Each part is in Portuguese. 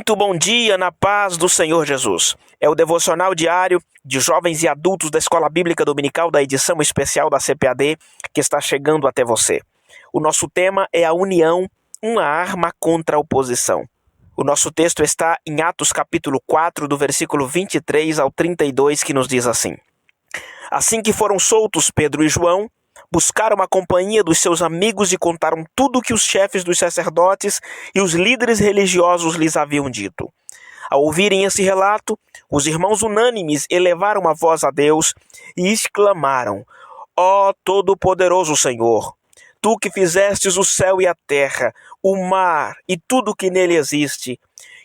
Muito bom dia na paz do Senhor Jesus. É o devocional diário de jovens e adultos da Escola Bíblica Dominical da edição especial da CPAD que está chegando até você. O nosso tema é a união, uma arma contra a oposição. O nosso texto está em Atos capítulo 4, do versículo 23 ao 32, que nos diz assim: Assim que foram soltos Pedro e João, buscaram a companhia dos seus amigos e contaram tudo o que os chefes dos sacerdotes e os líderes religiosos lhes haviam dito. Ao ouvirem esse relato, os irmãos unânimes elevaram a voz a Deus e exclamaram: Ó Todo-Poderoso Senhor, Tu que fizestes o céu e a terra, o mar e tudo o que nele existe,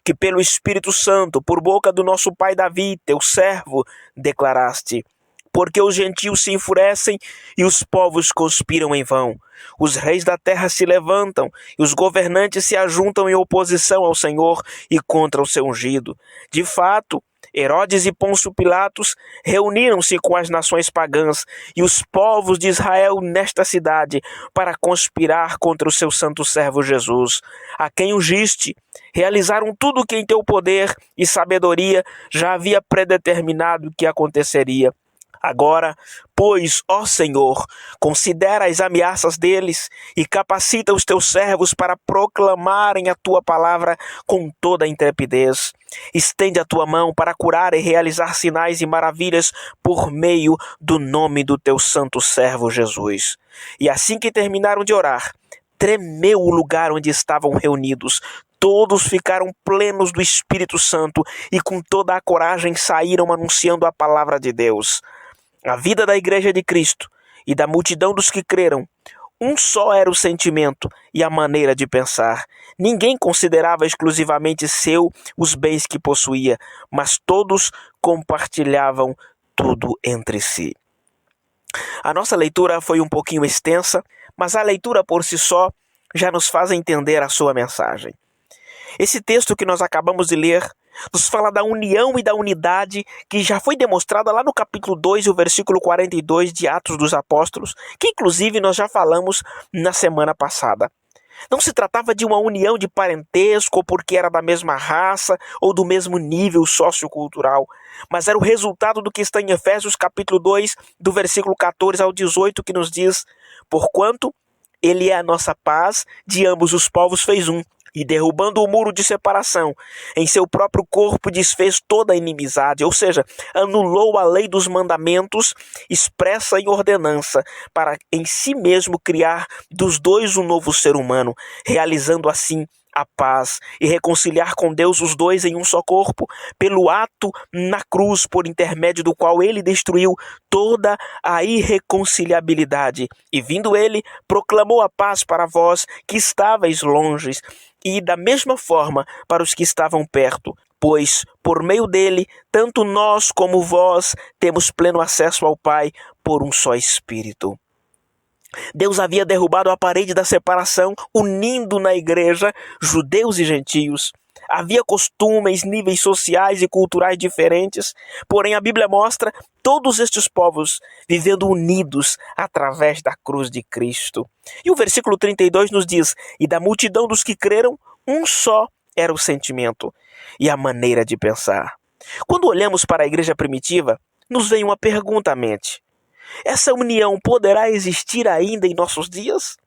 que pelo Espírito Santo, por boca do nosso pai Davi, teu servo, declaraste: Porque os gentios se enfurecem e os povos conspiram em vão. Os reis da terra se levantam e os governantes se ajuntam em oposição ao Senhor e contra o seu ungido. De fato, Herodes e Pôncio Pilatos reuniram-se com as nações pagãs e os povos de Israel nesta cidade para conspirar contra o seu santo servo Jesus, a quem ungiste. Realizaram tudo o que em teu poder e sabedoria já havia predeterminado que aconteceria. Agora, pois, ó Senhor, considera as ameaças deles e capacita os teus servos para proclamarem a tua palavra com toda a intrepidez. Estende a tua mão para curar e realizar sinais e maravilhas por meio do nome do teu santo servo Jesus. E assim que terminaram de orar, tremeu o lugar onde estavam reunidos. Todos ficaram plenos do Espírito Santo e com toda a coragem saíram anunciando a palavra de Deus. A vida da Igreja de Cristo e da multidão dos que creram, um só era o sentimento e a maneira de pensar. Ninguém considerava exclusivamente seu os bens que possuía, mas todos compartilhavam tudo entre si. A nossa leitura foi um pouquinho extensa, mas a leitura por si só já nos faz entender a sua mensagem. Esse texto que nós acabamos de ler nos fala da união e da unidade que já foi demonstrada lá no capítulo 2 e o versículo 42 de Atos dos Apóstolos, que inclusive nós já falamos na semana passada. Não se tratava de uma união de parentesco porque era da mesma raça ou do mesmo nível sociocultural, mas era o resultado do que está em Efésios capítulo 2, do versículo 14 ao 18, que nos diz: Porquanto Ele é a nossa paz, de ambos os povos fez um. E derrubando o muro de separação, em seu próprio corpo desfez toda a inimizade, ou seja, anulou a lei dos mandamentos expressa em ordenança, para em si mesmo criar dos dois um novo ser humano, realizando assim a paz e reconciliar com Deus os dois em um só corpo, pelo ato na cruz, por intermédio do qual ele destruiu toda a irreconciliabilidade. E vindo ele, proclamou a paz para vós que estáveis longes, e da mesma forma para os que estavam perto, pois por meio dele, tanto nós como vós temos pleno acesso ao Pai por um só Espírito. Deus havia derrubado a parede da separação, unindo na igreja judeus e gentios. Havia costumes, níveis sociais e culturais diferentes, porém a Bíblia mostra todos estes povos vivendo unidos através da cruz de Cristo. E o versículo 32 nos diz: E da multidão dos que creram, um só era o sentimento e a maneira de pensar. Quando olhamos para a igreja primitiva, nos vem uma pergunta à mente: essa união poderá existir ainda em nossos dias?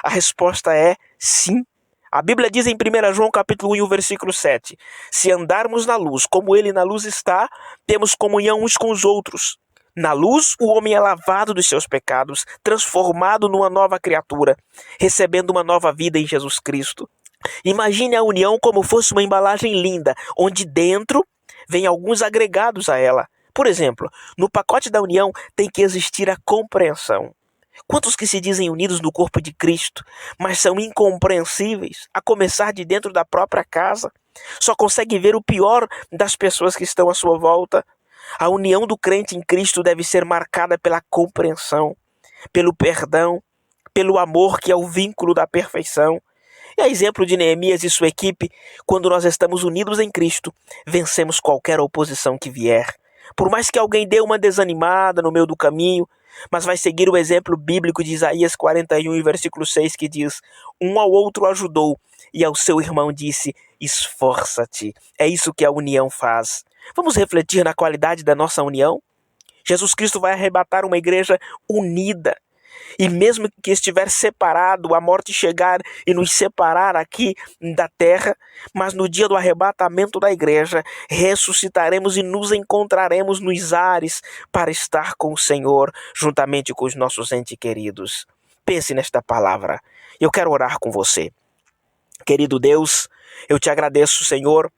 A resposta é sim. A Bíblia diz em 1 João capítulo 1, versículo 7, Se andarmos na luz, como ele na luz está, temos comunhão uns com os outros. Na luz, o homem é lavado dos seus pecados, transformado numa nova criatura, recebendo uma nova vida em Jesus Cristo. Imagine a união como fosse uma embalagem linda, onde dentro vem alguns agregados a ela. Por exemplo, no pacote da união tem que existir a compreensão. Quantos que se dizem unidos no corpo de Cristo, mas são incompreensíveis, a começar de dentro da própria casa? Só conseguem ver o pior das pessoas que estão à sua volta. A união do crente em Cristo deve ser marcada pela compreensão, pelo perdão, pelo amor que é o vínculo da perfeição. E a exemplo de Neemias e sua equipe, quando nós estamos unidos em Cristo, vencemos qualquer oposição que vier. Por mais que alguém dê uma desanimada no meio do caminho, mas vai seguir o exemplo bíblico de Isaías 41, versículo 6, que diz: um ao outro ajudou, e ao seu irmão disse: esforça-te. É isso que a união faz. Vamos refletir na qualidade da nossa união? Jesus Cristo vai arrebatar uma igreja unida. E mesmo que estiver separado, a morte chegar e nos separar aqui da terra, mas no dia do arrebatamento da igreja, ressuscitaremos e nos encontraremos nos ares para estar com o Senhor, juntamente com os nossos entes queridos. Pense nesta palavra. Eu quero orar com você. Querido Deus, eu te agradeço, Senhor,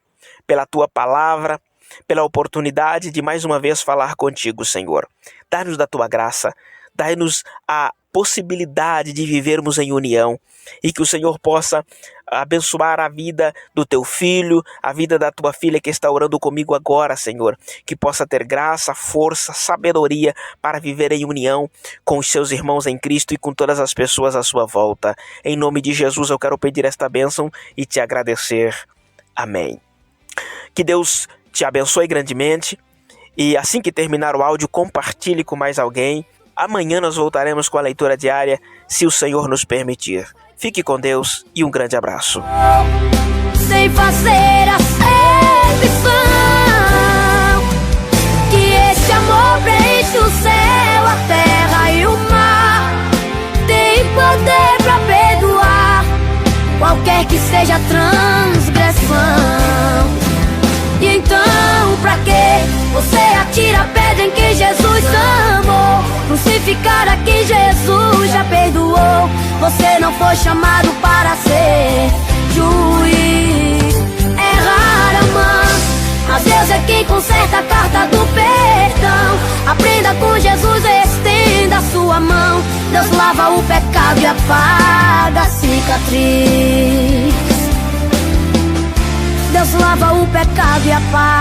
pela tua palavra, pela oportunidade de mais uma vez falar contigo, Senhor. Dá-nos da tua graça, dá-nos a possibilidade de vivermos em união e que o Senhor possa abençoar a vida do teu filho, a vida da tua filha que está orando comigo agora, Senhor, que possa ter graça, força, sabedoria para viver em união com os seus irmãos em Cristo e com todas as pessoas à sua volta. Em nome de Jesus eu quero pedir esta bênção e te agradecer. Amém. Que Deus te abençoe grandemente e assim que terminar o áudio, compartilhe com mais alguém. Amanhã nós voltaremos com a leitura diária, se o Senhor nos permitir. Fique com Deus e um grande abraço. Sem fazer acepção, que esse amor preenche o céu, a terra e o mar. Tem poder pra perdoar qualquer que seja a transgressão. E então, pra que você atira a pedra em quem Jesus amou? Crucificar a quem Jesus já perdoou. Você não foi chamado para ser juiz. Errar a mão, mas Deus é quem conserta a carta do perdão. Aprenda com Jesus, estenda a sua mão. Deus lava o pecado e apaga a cicatriz. Deus lava o pecado e apaga